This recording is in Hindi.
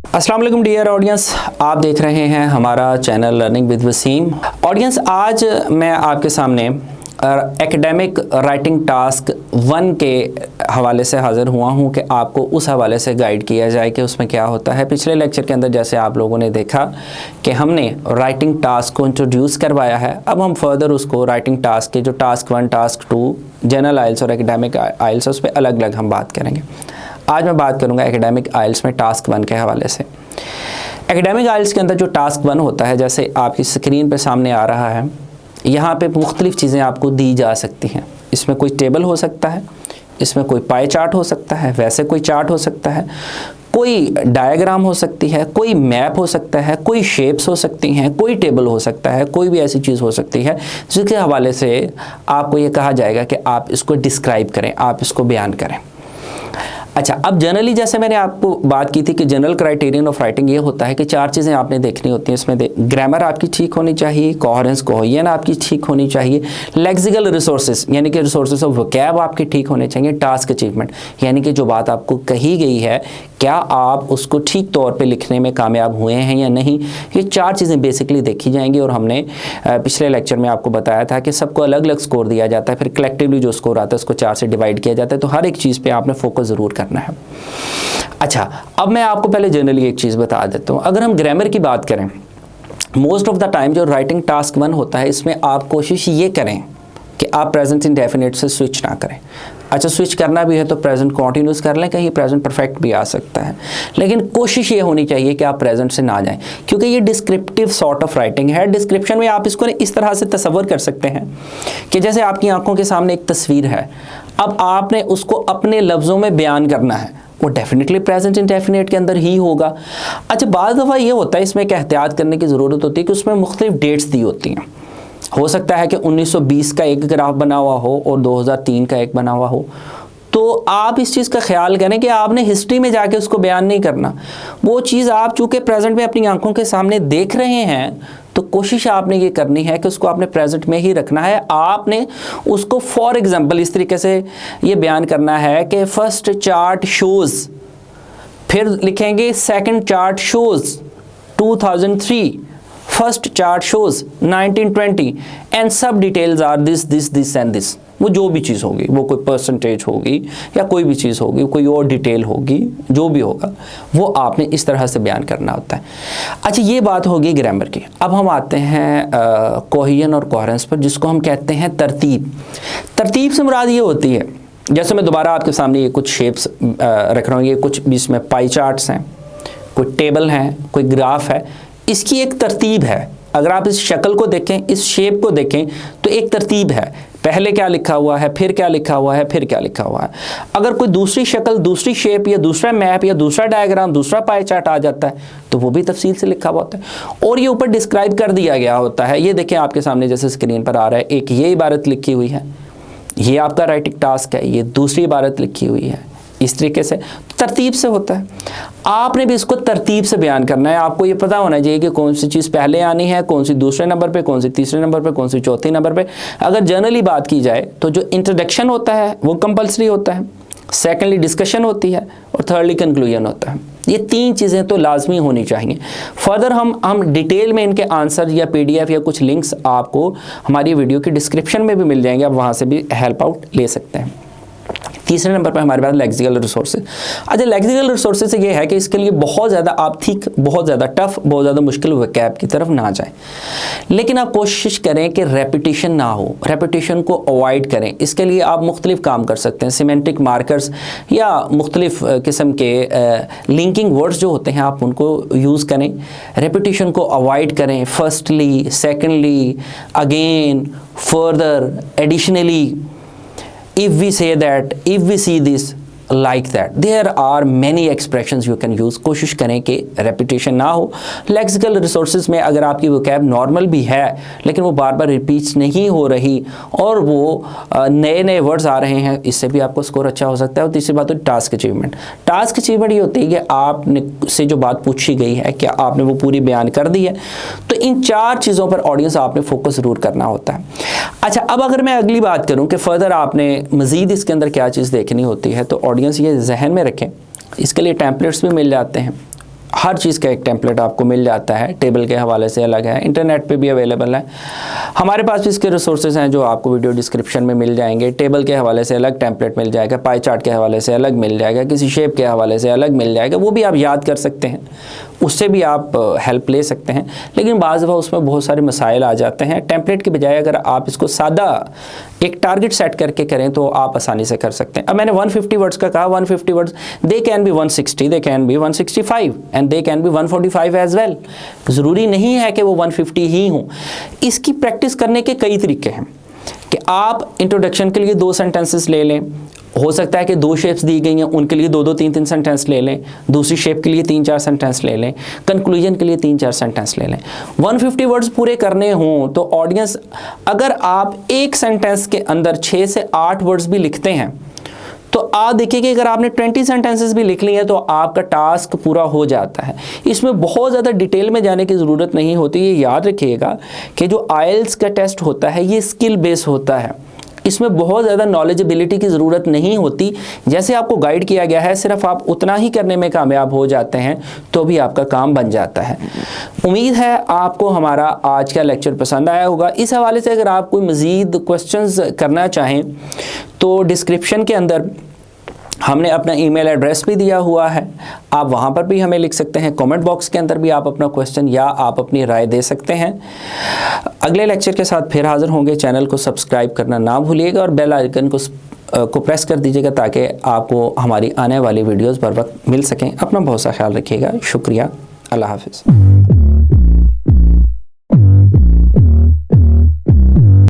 अस्सलाम वालेकुम डियर ऑडियंस, आप देख रहे हैं हमारा channel learning with Wasim. Audience, आज मैं आपके सामने एकेडमिक राइटिंग टास्क 1 के हवाले से हाज़िर हुआ हूं कि आपको उस हवाले से गाइड किया जाए कि उसमें क्या होता है। पिछले लेक्चर के अंदर जैसे आप लोगों ने देखा कि हमने राइटिंग टास्क को इंट्रोड्यूस करवाया है, अब हम फर्दर उसको राइटिंग टास्क के जो टास्क 1, टास्क 2, जनरल आइल्स और एकेडमिक आइल्स, उस पर अलग अलग हम बात करेंगे। आज मैं बात करूंगा एकेडमिक आइल्स में टास्क 1 के हवाले से। एकेडमिक आइल्स के अंदर जो टास्क 1 होता है, जैसे आपकी स्क्रीन पे सामने आ रहा है, यहाँ पे मुख्तलिफ़ चीज़ें आपको दी जा सकती हैं। इसमें कोई टेबल हो सकता है, इसमें कोई पाई चार्ट हो सकता है, वैसे कोई चार्ट हो सकता है, कोई डायग्राम हो सकती है, कोई मैप हो सकता है, कोई शेप्स हो सकती हैं, कोई टेबल हो सकता है, कोई भी ऐसी चीज़ हो सकती है जिसके हवाले से आपको ये कहा जाएगा कि आप इसको डिस्क्राइब करें, आप इसको बयान करें। अच्छा, अब जनरली जैसे मैंने आपको बात की थी कि जनरल क्राइटेरियन ऑफ राइटिंग ये होता है कि 4 चीज़ें आपने देखनी होती हैं इसमें। ग्रामर आपकी ठीक होनी चाहिए, कोहेरेंस कोहेजन आपकी ठीक होनी चाहिए, लेक्सिकल रिसोर्सेज यानी कि रिसोर्सेज ऑफ वोकैब आपके ठीक होने चाहिए, टास्क अचीवमेंट यानी कि जो बात आपको कही गई है क्या आप उसको ठीक तौर पे लिखने में कामयाब हुए हैं या नहीं। ये 4 चीज़ें बेसिकली देखी जाएंगी और हमने पिछले लेक्चर में आपको बताया था कि सबको अलग अलग स्कोर दिया जाता है, फिर कलेक्टिवली जो स्कोर आता है उसको 4 से डिवाइड किया जाता है। तो हर एक चीज़ पे आपने फोकस ज़रूर करना है। अच्छा, अब मैं आपको पहले जनरली एक चीज़ बता देता हूँ। अगर हम ग्रामर की बात करें, मोस्ट ऑफ द टाइम जो राइटिंग टास्क 1 होता है, इसमें आप कोशिश ये करें कि आप प्रेजेंट इंडेफिनिट से स्विच ना करें। अच्छा, स्विच करना भी है तो प्रेजेंट कॉन्टिन्यूस कर लें, कहीं प्रेजेंट परफेक्ट भी आ सकता है, लेकिन कोशिश ये होनी चाहिए कि आप प्रेजेंट से ना जाएं, क्योंकि ये डिस्क्रिप्टिव सॉर्ट ऑफ राइटिंग है। डिस्क्रिप्शन में आप इसको इस तरह से तस्वर कर सकते हैं कि जैसे आपकी आंखों के सामने एक तस्वीर है, अब आपने उसको अपने लफ्ज़ों में बयान करना है, वो डेफिनेटली प्रेजेंट इंडेफिनिट के अंदर ही होगा। अच्छा, बाज़ दफ़ा ये होता है, इसमें एक एहतियात करने की ज़रूरत होती है कि उसमें मुख्तलिफ डेट्स दी होती हैं। हो सकता है कि 1920 का एक ग्राफ बना हुआ हो और 2003 का एक बना हुआ हो, तो आप इस चीज़ का ख्याल करें कि आपने हिस्ट्री में जाके उसको बयान नहीं करना। वो चीज़ आप चूँकि प्रेजेंट में अपनी आंखों के सामने देख रहे हैं, तो कोशिश आपने ये करनी है कि उसको आपने प्रेजेंट में ही रखना है। आपने उसको फॉर एग्जांपल इस तरीके से ये बयान करना है कि फर्स्ट चार्ट शोज़, फिर लिखेंगे second chart shows 2003, first chart shows 1920 and सब details are this and this. वो जो भी चीज़ होगी, वो कोई परसेंटेज होगी या कोई भी चीज़ होगी, कोई और डिटेल होगी, जो भी होगा वो आपने इस तरह से बयान करना होता है। अच्छा, ये बात होगी ग्रामर की। अब हम आते हैं कोहेजन और कोहेरेंस पर, जिसको हम कहते हैं तरतीब। तरतीब से मुराद ये होती है, जैसे मैं दोबारा आपके सामने ये कुछ शेप्स रख रहा हूँ, ये कुछ बीच में पाई चार्ट्स हैं, कोई टेबल हैं, कोई ग्राफ है, इसकी एक तरतीब है। अगर आप इस शक्ल को देखें, इस शेप को देखें, तो एक तरतीब है। पहले क्या लिखा हुआ है, फिर क्या लिखा हुआ है, फिर क्या लिखा हुआ है। अगर कोई दूसरी शक्ल, दूसरी शेप या दूसरा मैप या दूसरा डायग्राम, दूसरा पाई चार्ट आ जाता है, तो वो भी तफसील से लिखा हुआ होता है और ये ऊपर डिस्क्राइब कर दिया गया होता है। ये देखें आपके सामने जैसे स्क्रीन पर आ रहा है, एक ये इबारत लिखी हुई है, ये आपका राइटिंग टास्क है, ये दूसरी इबारत लिखी हुई है। इस तरीके से तरतीब से होता है। आपने भी इसको तरतीब से बयान करना है। आपको ये पता होना चाहिए कि कौन सी चीज़ पहले आनी है, कौन सी दूसरे नंबर पे, कौन सी तीसरे नंबर पे, कौन सी चौथे नंबर पे। अगर जनरली बात की जाए तो जो इंट्रोडक्शन होता है वो कंपल्सरी होता है, सेकेंडली डिस्कशन होती है और थर्डली कंक्लूजन होता है। ये 3 चीज़ें तो लाजमी होनी चाहिए। फर्दर हम डिटेल में इनके आंसर या PDF या कुछ लिंक्स आपको हमारी वीडियो की डिस्क्रिप्शन में भी मिल जाएंगे, आप वहाँ से भी हेल्प आउट ले सकते हैं। तीसरे नंबर पर हमारे पास लेक्सिकल रिसोर्सेज। अच्छा, लेक्सिकल रिसोर्सेज से ये है कि इसके लिए बहुत ज़्यादा आप बहुत ज़्यादा टफ, बहुत ज़्यादा मुश्किल वोकैब की तरफ ना जाएं, लेकिन आप कोशिश करें कि रेपिटेशन ना हो, रेपिटेशन को अवॉइड करें। इसके लिए आप मुख्तलिफ काम कर सकते हैं, सिमेंटिक मार्कर्स या मुख्तलिफ किस्म के लिंकिंग वर्ड्स जो होते हैं आप उनको यूज़ करें। रेपिटेशन को अवॉइड करें। Firstly, secondly, again, further, additionally, if we say that, if we see this like that, there are many expressions you can use। कोशिश करें कि repetition ना हो। लेक्सिकल रिसोर्सेज में अगर आपकी वोकैब नॉर्मल भी है लेकिन वो बार बार रिपीट्स नहीं हो रही और वो नए नए वर्ड्स आ रहे हैं, इससे भी आपको स्कोर अच्छा हो सकता है। और तीसरी बात तो टास्क अचीवमेंट। टास्क अचीवमेंट ये होती है कि आपने से जो बात पूछी गई है क्या आपने वो पूरी बयान कर दी है। तो इन 4 चीज़ों पर ऑडियंस आपने फोकस ज़रूर करना होता है। अच्छा, अब अगर मैं अगली बात करूं कि फर्दर आपने मज़ीद इसके अंदर क्या चीज़ देखनी होती है, तो ऑडियंस ये जहन में रखें, इसके लिए टेम्पलेट्स भी मिल जाते हैं। हर चीज़ का एक टेम्पलेट आपको मिल जाता है, टेबल के हवाले से अलग है, इंटरनेट पे भी अवेलेबल है। हमारे पास भी इसके रिसोर्सेज हैं जो आपको वीडियो डिस्क्रिप्शन में मिल जाएंगे। टेबल के हवाले से अलग टेम्पलेट मिल जाएगा, पाई चार्ट के हवाले से अलग मिल जाएगा, किसी शेप के हवाले से अलग मिल जाएगा, वो भी आप याद कर सकते हैं, उससे भी आप हेल्प ले सकते हैं। लेकिन बाज़ दफ़ा उसमें बहुत सारे मसाइल आ जाते हैं। टेम्पलेट के बजाय अगर आप इसको सादा एक टारगेट सेट करके करें तो आप आसानी से कर सकते हैं। अब मैंने 150 वर्ड्स का कहा, 150 words, they can be 160, they can be 165 and they can be 145 as well. ज़रूरी नहीं है कि वो 150 ही हों। इसकी प्रैक्टिस करने के कई तरीके हैं कि आप इंट्रोडक्शन के लिए 2 सेंटेंसेस ले लें, हो सकता है कि 2 शेप्स दी गई हैं उनके लिए 2-2, 3-3 सेंटेंस ले लें, दूसरी शेप के लिए 3-4 सेंटेंस ले लें, कंक्लूजन के लिए 3-4 सेंटेंस ले लें। 150 वर्ड्स पूरे करने हों तो ऑडियंस, अगर आप एक सेंटेंस के अंदर 6 से 8 वर्ड्स भी लिखते हैं तो आप देखिए कि अगर आपने 20 सेंटेंसेस भी लिख लिए हैं तो आपका टास्क पूरा हो जाता है। इसमें बहुत ज़्यादा डिटेल में जाने की ज़रूरत नहीं होती। ये याद रखिएगा कि जो आइल्स का टेस्ट होता है ये स्किल बेस होता है, इसमें बहुत ज़्यादा नॉलेजेबिलिटी की ज़रूरत नहीं होती। जैसे आपको गाइड किया गया है सिर्फ आप उतना ही करने में कामयाब हो जाते हैं तो भी आपका काम बन जाता है। उम्मीद है आपको हमारा आज का लेक्चर पसंद आया होगा। इस हवाले से अगर आप कोई मज़ीद क्वेश्चंस करना चाहें तो डिस्क्रिप्शन के अंदर हमने अपना ईमेल एड्रेस भी दिया हुआ है, आप वहाँ पर भी हमें लिख सकते हैं। कमेंट बॉक्स के अंदर भी आप अपना क्वेश्चन या आप अपनी राय दे सकते हैं। अगले लेक्चर के साथ फिर हाज़िर होंगे। चैनल को सब्सक्राइब करना ना भूलिएगा और बेल आइकन को प्रेस कर दीजिएगा ताकि आपको हमारी आने वाली वीडियोज़ बर वक्त मिल सकें। अपना बहुत सा ख्याल रखिएगा। शुक्रिया। अल्लाह हाफ़िज़।